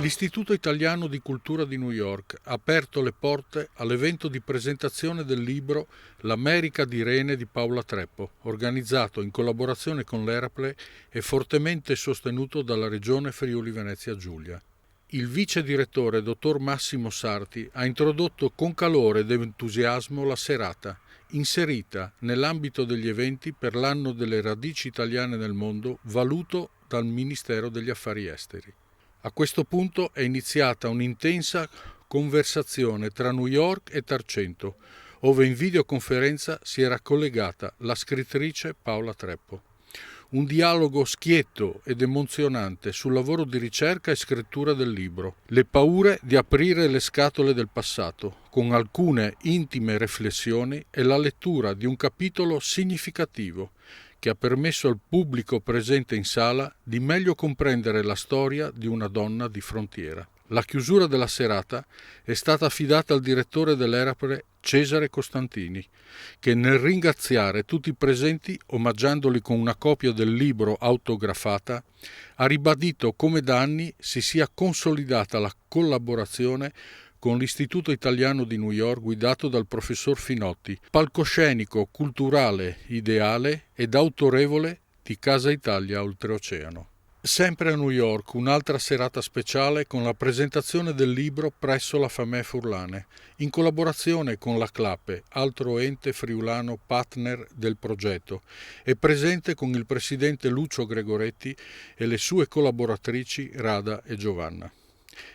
L'Istituto Italiano di Cultura di New York ha aperto le porte all'evento di presentazione del libro L'America di Irene di Paola Treppo, organizzato in collaborazione con l'Eraple e fortemente sostenuto dalla Regione Friuli Venezia Giulia. Il vice direttore, dottor Massimo Sarti, ha introdotto con calore ed entusiasmo la serata, inserita nell'ambito degli eventi per l'anno delle radici italiane nel mondo, valuto dal Ministero degli Affari Esteri. A questo punto è iniziata un'intensa conversazione tra New York e Tarcento, ove in videoconferenza si era collegata la scrittrice Paola Treppo. Un dialogo schietto ed emozionante sul lavoro di ricerca e scrittura del libro, le paure di aprire le scatole del passato, con alcune intime riflessioni e la lettura di un capitolo significativo che ha permesso al pubblico presente in sala di meglio comprendere la storia di una donna di frontiera. La chiusura della serata è stata affidata al direttore dell'Eraple Cesare Costantini, che nel ringraziare tutti i presenti, omaggiandoli con una copia del libro autografata, ha ribadito come da anni si sia consolidata la collaborazione con l'Istituto Italiano di New York guidato dal professor Finotti, palcoscenico, culturale, ideale ed autorevole di Casa Italia Oltreoceano. Sempre a New York un'altra serata speciale con la presentazione del libro presso la Famè Furlane, in collaborazione con la Clape, altro ente friulano partner del progetto, e presente con il presidente Lucio Gregoretti e le sue collaboratrici Rada e Giovanna.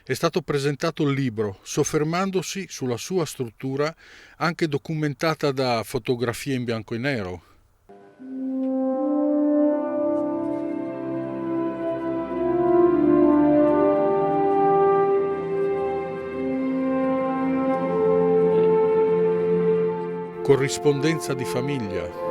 È stato presentato il libro, soffermandosi sulla sua struttura anche documentata da fotografie in bianco e nero. Corrispondenza di famiglia.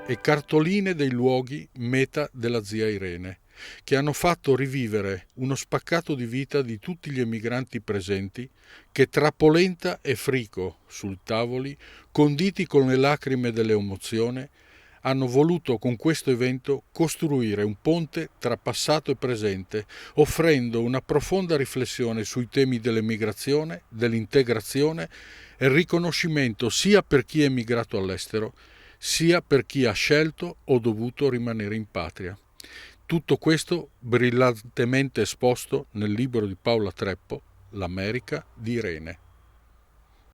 E cartoline dei luoghi meta della zia Irene, che hanno fatto rivivere uno spaccato di vita di tutti gli emigranti presenti che tra polenta e frico sul tavoli, conditi con le lacrime dell'emozione, hanno voluto con questo evento costruire un ponte tra passato e presente, offrendo una profonda riflessione sui temi dell'emigrazione, dell'integrazione e il riconoscimento sia per chi è emigrato all'estero, sia per chi ha scelto o dovuto rimanere in patria. Tutto questo brillantemente esposto nel libro di Paola Treppo, L'America di Irene.